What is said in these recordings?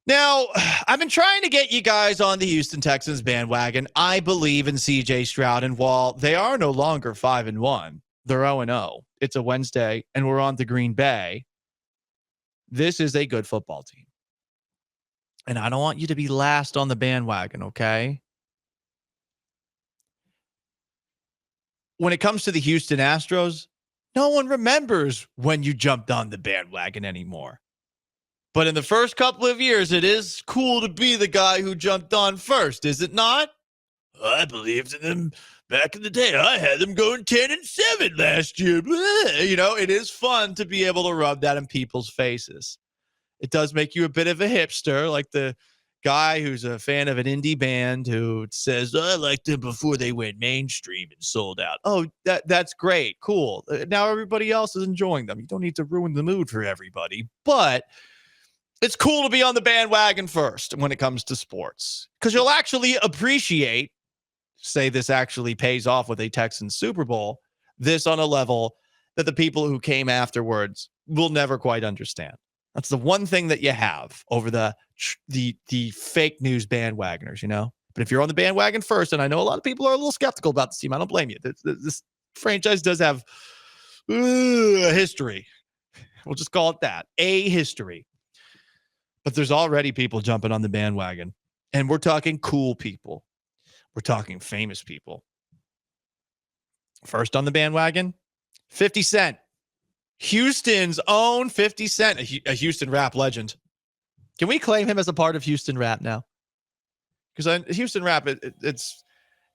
Now, I've been trying to get you guys on the Houston Texans bandwagon. I believe in CJ Stroud, and while they are no longer 5-1, they're 0-0. It's a Wednesday, and we're on to Green Bay. This is a good football team. And I don't want you to be last on the bandwagon, okay? When it comes to the Houston Astros, no one remembers when you jumped on the bandwagon anymore. But in the first couple of years, it is cool to be the guy who jumped on first, is it not? I believed in them back in the day. I had them going 10-7 last year. You know, it is fun to be able to rub that in people's faces. It does make you a bit of a hipster, like the guy who's a fan of an indie band who says, I liked them before they went mainstream and sold out. Oh, that's great. Cool. Now everybody else is enjoying them. You don't need to ruin the mood for everybody. But it's cool to be on the bandwagon first when it comes to sports because you'll actually appreciate, say this actually pays off with a Texans Super Bowl, this on a level that the people who came afterwards will never quite understand. That's the one thing that you have over the fake news bandwagoners, you know? But if you're on the bandwagon first, and I know a lot of people are a little skeptical about this team, I don't blame you. This franchise does have a history. We'll just call it that, a history. But there's already people jumping on the bandwagon. And we're talking cool people. We're talking famous people. First on the bandwagon, 50 Cent. Houston's own 50 Cent, a Houston rap legend. Can we claim him as a part of Houston rap now? Because Houston rap, it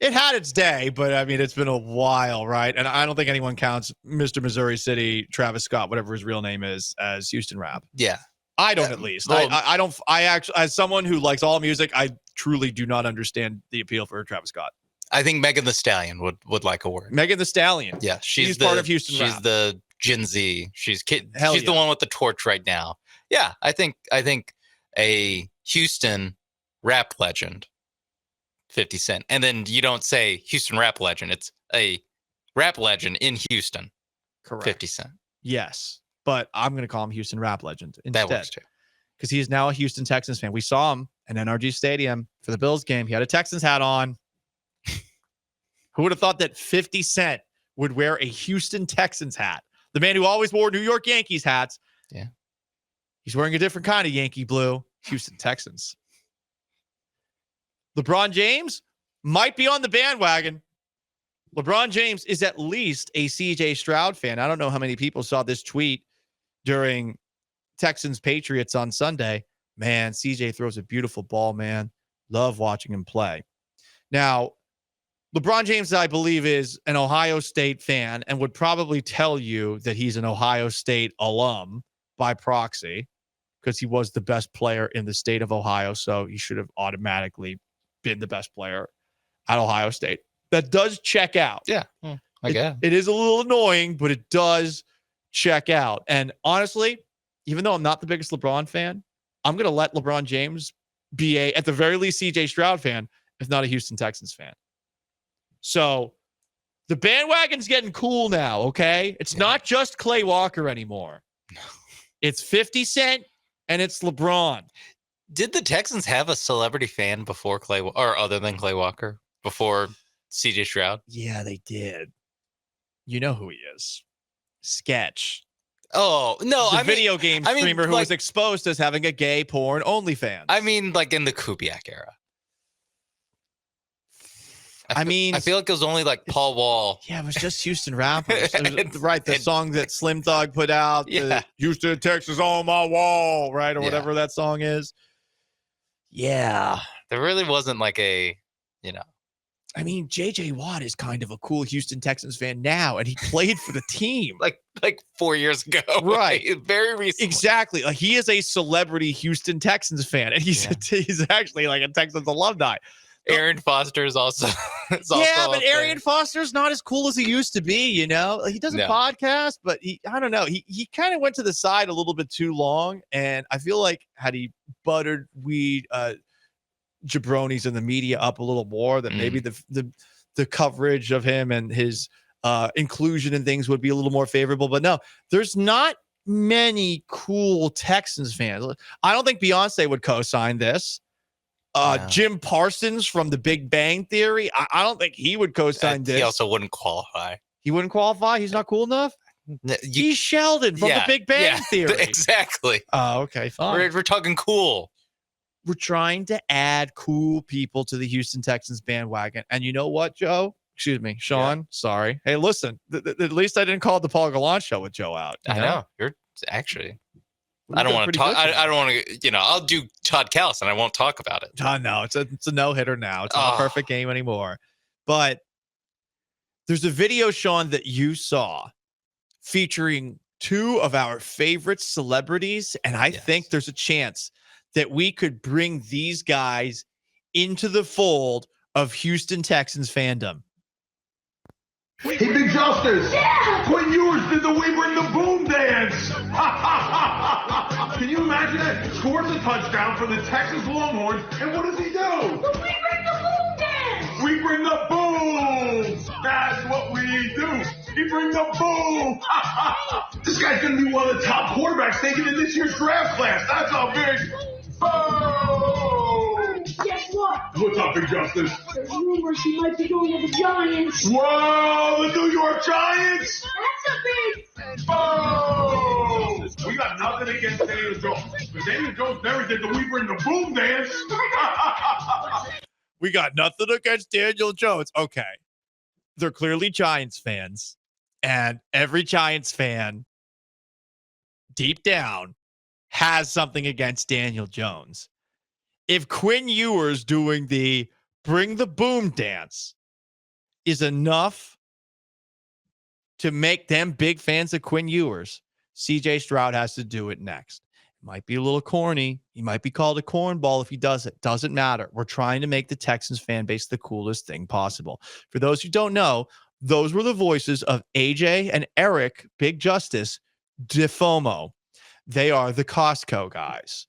had its day, but I mean, it's been a while, right? And I don't think anyone counts Mr. Missouri City, Travis Scott, whatever his real name is, as Houston rap. Yeah. I don't, at least. Well, I don't. I actually, as someone who likes all music, I truly do not understand the appeal for Travis Scott. I think Megan Thee Stallion would like a word. Megan Thee Stallion. Yeah, she's part of Houston rap. She's the Gen Z. She's yeah. the one with the torch right now. Yeah, I think a Houston rap legend, 50 Cent, and then you don't say Houston rap legend. It's a rap legend in Houston. Correct. 50 Cent. Yes. But I'm going to call him Houston rap legend instead. That works too. Because he is now a Houston Texans fan. We saw him in NRG Stadium for the Bills game. He had a Texans hat on. Who would have thought that 50 Cent would wear a Houston Texans hat? The man who always wore New York Yankees hats. Yeah. He's wearing a different kind of Yankee blue. Houston Texans. LeBron James might be on the bandwagon. LeBron James is at least a CJ Stroud fan. I don't know how many people saw this tweet during Texans Patriots on Sunday. Man, CJ throws a beautiful ball, man. Love watching him play. Now, LeBron James, I believe, is an Ohio State fan and would probably tell you that he's an Ohio State alum by proxy because he was the best player in the state of Ohio. So he should have automatically been the best player at Ohio State. That does check out. Yeah, I guess. It is a little annoying, but it does check out. And honestly, even though I'm not the biggest LeBron fan, I'm going to let LeBron James be at the very least, CJ Stroud fan, if not a Houston Texans fan. So the bandwagon's getting cool now, okay? It's not just Clay Walker anymore. No. It's 50 Cent and it's LeBron. Did the Texans have a celebrity fan before Clay, or other than Clay Walker, before CJ Stroud? Yeah, they did. You know who he is. Sketch. Oh, no. The video game streamer who was exposed as having a gay porn OnlyFans. I mean, like in the Kubiak era. I feel like it was only like Paul Wall. Yeah, it was just Houston rappers. Right, the song that Slim Thug put out. Yeah. Houston, Texas on my wall, right? Or whatever that song is. Yeah. There really wasn't like a, I mean, J.J. Watt is kind of a cool Houston Texans fan now, and he played for the team. like 4 years ago. Right. Very recently. Exactly. Like, he is a celebrity Houston Texans fan, and he's actually like a Texans alumni. Aaron Foster is also. But Arian Foster's not as cool as he used to be. You know, he does a podcast, but I don't know. He kind of went to the side a little bit too long, and I feel like had he buttered weed jabronis in the media up a little more, that maybe the coverage of him and his inclusion and things would be a little more favorable. But no, there's not many cool Texans fans. I don't think Beyonce would co-sign this. No. Jim Parsons from The Big Bang Theory. I don't think he would co-sign this. He also wouldn't qualify. He wouldn't qualify? He's not cool enough? He's Sheldon from The Big Bang Theory. Exactly. Oh, okay, fine. We're talking cool. We're trying to add cool people to the Houston Texans bandwagon. And you know what, Joe? Excuse me, Sean. Yeah. Sorry. Hey, listen, at least I didn't call it the Paul Gallant show with Joe out. I know. You're actually... I don't want to talk. I don't want to, I'll do Todd Callis and I won't talk about it. No, it's a no-hitter now. It's not a perfect game anymore. But there's a video, Sean, that you saw featuring two of our favorite celebrities. And I think there's a chance that we could bring these guys into the fold of Houston Texans fandom. Hey, Big Justice! Yeah! Quinn Ewers did the We Bring the Boom dance! Can you imagine that? Scores a touchdown for the Texas Longhorns, and what does he do? The We Bring the Boom dance! We bring the boom! That's what we do! We bring the boom! This guy's gonna be one of the top quarterbacks taken in this year's draft class! That's how big! Boom! Guess what? What's up, Big Justice? There's rumors he might be going to the Giants. Whoa! The New York Giants! That's a big... Boom! We got nothing against Daniel Jones. But Daniel Jones never did the We Bring the Boom dance. We got nothing against Daniel Jones. Okay. They're clearly Giants fans. And every Giants fan, deep down, has something against Daniel Jones. If Quinn Ewers doing the Bring the Boom dance is enough to make them big fans of Quinn Ewers, CJ Stroud has to do it next. It might be a little corny. He might be called a cornball if he does it. Doesn't matter. We're trying to make the Texans fan base the coolest thing possible. For those who don't know, those were the voices of AJ and Eric, Big Justice, DeFomo. They are the Costco guys.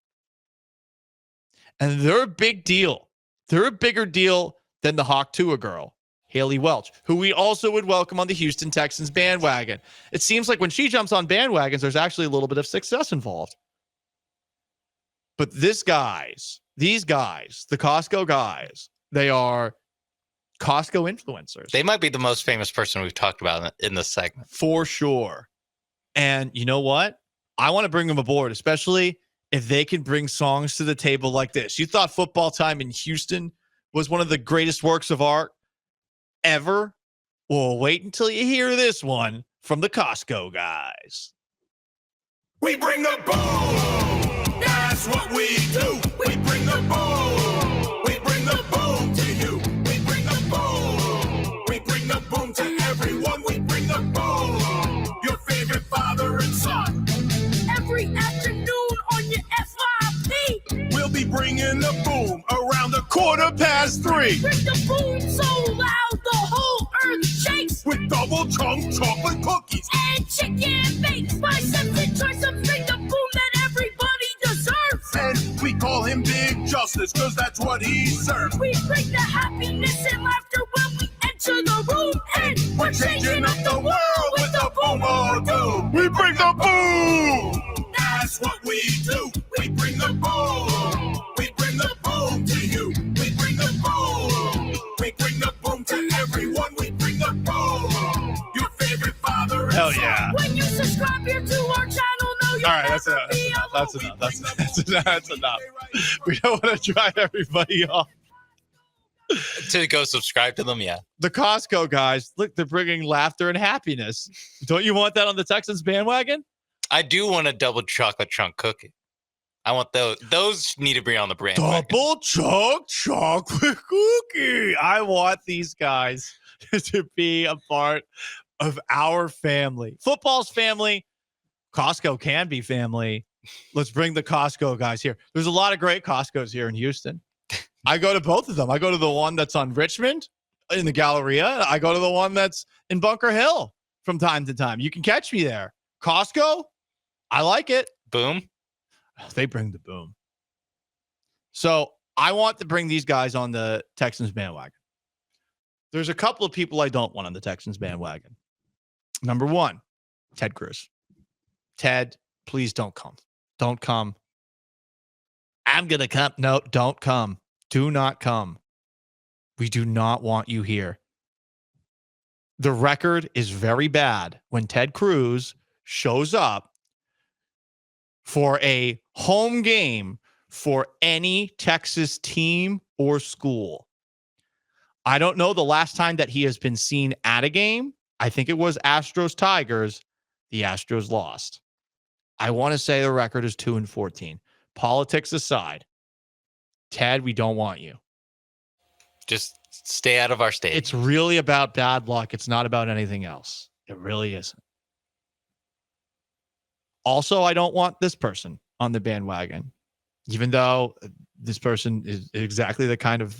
And they're a big deal. They're a bigger deal than the Hawk Tua girl, Haley Welch, who we also would welcome on the Houston Texans bandwagon. It seems like when she jumps on bandwagons, there's actually a little bit of success involved. But these guys, the Costco guys, they are Costco influencers. They might be the most famous person we've talked about in this segment. For sure. And you know what? I want to bring them aboard, especially if they can bring songs to the table like this. You thought Football Time in Houston was one of the greatest works of art ever? Well, wait until you hear this one from the Costco guys. We bring the boom! That's what we do! We bring the boom! We bring the boom to you! We bring the boom! We bring the boom to everyone! We bring the boom! Your favorite father and son! Every afternoon on your FYP, We'll be bringing the boom around 3:15. bring the boom so loud the whole earth shakes. With double chunk chocolate cookies. And chicken baked biceps and triceps, bring the boom that everybody deserves. And we call him Big Justice, cause that's what he serves. We bring the happiness and laughter when we enter the room. And we're changing up the world with the boom or doom. We bring the boom! That's what we do! We bring the boom! We bring the boom to you! We bring the boom! We bring the boom to everyone! We bring the boom! Your favorite father and Hell son. yeah. When you subscribe here to our channel, know you'll All right, that's never enough. be That's alone. enough. That's enough. We don't want to drive everybody off. To go subscribe to them, yeah. The Costco guys, look, they're bringing laughter and happiness. Don't you want that on the Texans bandwagon? I do want a double chocolate chunk cookie. I want those. Those need to be on the brand. Double chunk chocolate cookie. I want these guys to be a part of our family. Football's family. Costco can be family. Let's bring the Costco guys here. There's a lot of great Costcos here in Houston. I go to both of them. I go to the one that's on Richmond in the Galleria. I go to the one that's in Bunker Hill from time to time. You can catch me there. Costco, I like it. Boom. They bring the boom. So I want to bring these guys on the Texans bandwagon. There's a couple of people I don't want on the Texans bandwagon. Number one, Ted Cruz. Ted please don't come. Don't come. I'm going to come. No, don't come. Do not come. We do not want you here. The record is very bad when Ted Cruz shows up for a home game for any Texas team or school. I don't know the last time that he has been seen at a game. I think it was Astros Tigers. The Astros lost. I want to say the record is 2-14. Politics aside, Ted, we don't want you. Just stay out of our state. It's really about bad luck. It's not about anything else. It really isn't. Also, I don't want this person on the bandwagon, even though this person is exactly the kind of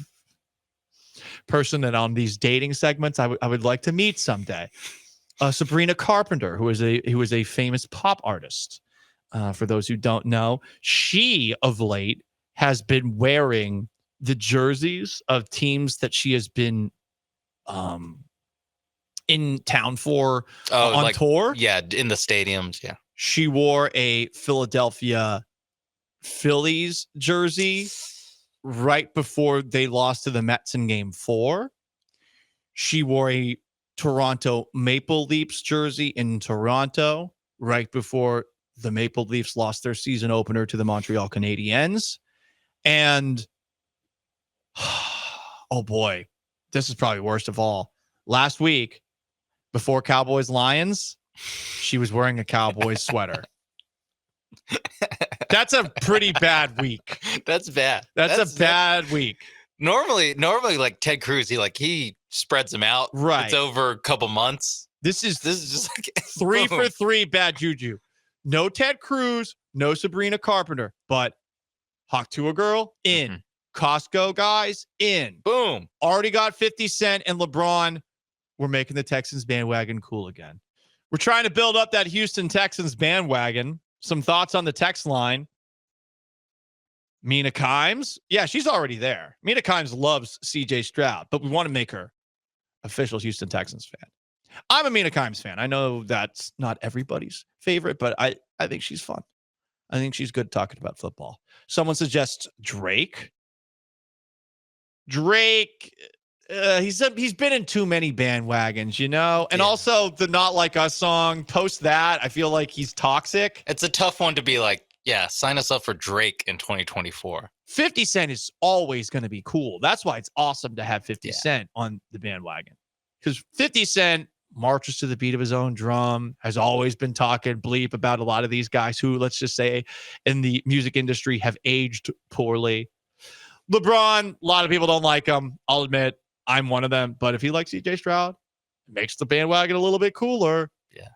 person that on these dating segments I would like to meet someday. Sabrina Carpenter, who is a famous pop artist. For those who don't know, she of late has been wearing the jerseys of teams that she has been in town for on tour. Yeah, in the stadiums. Yeah. She wore a Philadelphia Phillies jersey right before they lost to the Mets in Game 4. She wore a Toronto Maple Leafs jersey in Toronto right before the Maple Leafs lost their season opener to the Montreal Canadiens. And, oh boy, this is probably worst of all. Last week, before Cowboys Lions, she was wearing a Cowboys sweater. That's a pretty bad week. That's bad. That's a bad week. Normally, like Ted Cruz, he spreads them out. Right. It's over a couple months. This is just like 3 for 3 bad juju. No Ted Cruz, no Sabrina Carpenter, but Hawk to a Girl in. Mm-hmm. Costco guys in. Boom. Already got 50 Cent and LeBron. We're making the Texans bandwagon cool again. We're trying to build up that Houston Texans bandwagon. Some thoughts on the text line. Mina Kimes. Yeah, she's already there. Mina Kimes loves CJ Stroud, but we want to make her official Houston Texans fan. I'm a Mina Kimes fan. I know that's not everybody's favorite, but I think she's fun. I think she's good talking about football. Someone suggests Drake. He's been in too many bandwagons, you know? And also the Not Like Us song, post that. I feel like he's toxic. It's a tough one to be like, yeah, sign us up for Drake in 2024. 50 Cent is always going to be cool. That's why it's awesome to have 50 Cent on the bandwagon. Because 50 Cent marches to the beat of his own drum, has always been talking bleep about a lot of these guys who, let's just say, in the music industry have aged poorly. LeBron, a lot of people don't like him. I'll admit, I'm one of them. But if he likes CJ Stroud, it makes the bandwagon a little bit cooler. Yeah.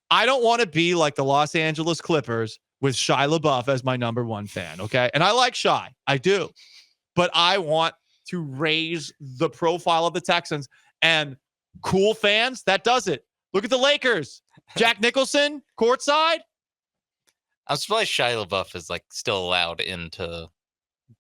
I don't want to be like the Los Angeles Clippers with Shia LaBeouf as my number one fan, okay? And I like Shia. I do. But I want to raise the profile of the Texans. And cool fans, that does it. Look at the Lakers. Jack Nicholson, courtside. I'm surprised Shia LaBeouf is like still allowed into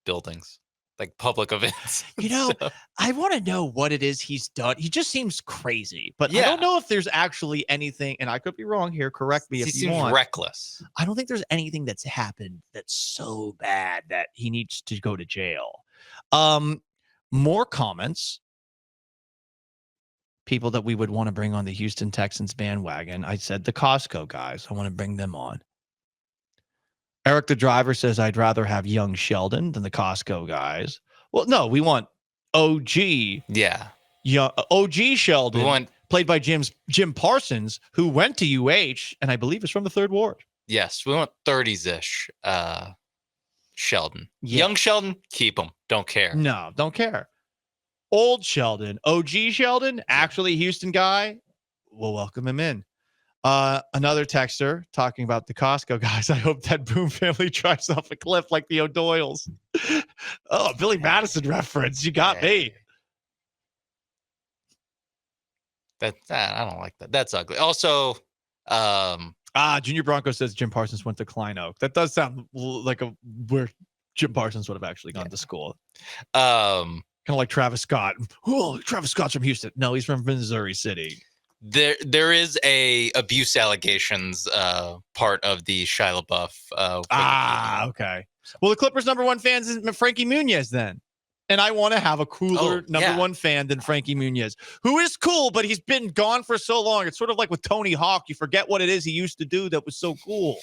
buildings, like public events. You know, so. I want to know what it is he's done. He just seems crazy, but I don't know if there's actually anything, and I could be wrong here. Correct me if you want. He seems reckless. I don't think there's anything that's happened that's so bad that he needs to go to jail. More comments. People that we would want to bring on the Houston Texans bandwagon. I said the Costco guys. I want to bring them on. Eric the driver says, I'd rather have young Sheldon than the Costco guys. Well, no, we want OG. Yeah. OG Sheldon, played by Jim Parsons, who went to UH, and I believe is from the 3rd Ward. Yes, we want 30s-ish Sheldon. Yeah. Young Sheldon, keep him. Don't care. No, don't care. Old Sheldon, OG Sheldon, actually Houston guy, we'll welcome him in. Another texter talking about the Costco guys. I hope that Boom family drives off a cliff like the O'Doyles. Oh, Billy Madison reference. You got me. I don't like that. That's ugly. Also, Junior Bronco says Jim Parsons went to Klein Oak. That does sound like where Jim Parsons would have actually gone to school. Kind of like Travis Scott. Oh, Travis Scott's from Houston. No, he's from Missouri City. There is a abuse allegations part of the Shia LaBeouf. Wikipedia. Okay. Well, the Clippers' number one fan is Frankie Muniz then. And I want to have a cooler number one fan than Frankie Muniz, who is cool, but he's been gone for so long. It's sort of like with Tony Hawk. You forget what it is he used to do that was so cool.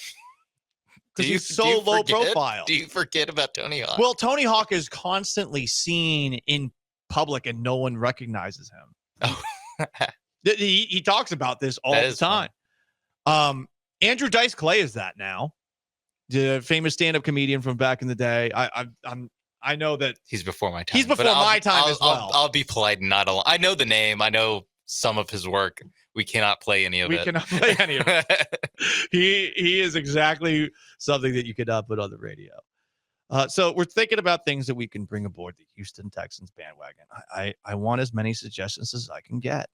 Because he's so low profile. Do you forget about Tony Hawk? Well, Tony Hawk is constantly seen in public and no one recognizes him. Oh. He talks about this all the time. Andrew Dice Clay is that now. The famous stand-up comedian from back in the day. I know that he's before my time. He's before my time as well. I'll be polite and not alone. I know the name. I know some of his work. We cannot play any of it. We cannot play any of it. He is exactly something that you could not put on the radio. So we're thinking about things that we can bring aboard the Houston Texans bandwagon. I want as many suggestions as I can get.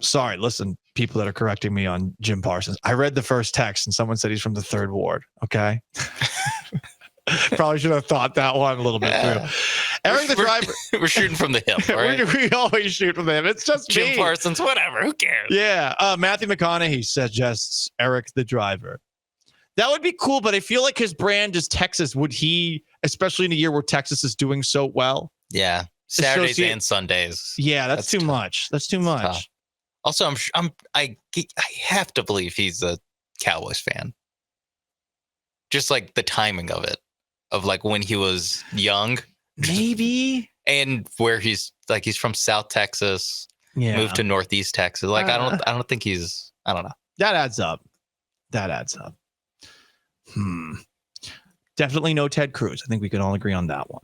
Sorry, listen, people that are correcting me on Jim Parsons. I read the first text and someone said he's from the 3rd Ward. Okay. Probably should have thought that one a little bit through. Eric the driver. We're shooting from the hip, right? we always shoot from the hip. It's just Jim me. Parsons, whatever. Who cares? Yeah. Matthew McConaughey suggests Eric the driver. That would be cool, but I feel like his brand is Texas. Would he, especially in a year where Texas is doing so well? Yeah. Saturdays and Sundays. Yeah, that's too tough. Much. That's too much. Tough. Also, I have to believe he's a Cowboys fan. Just like the timing of it, of like when he was young, maybe, and where he's from South Texas, moved to Northeast Texas. Like I don't think he's. I don't know. That adds up. Definitely no Ted Cruz. I think we can all agree on that one.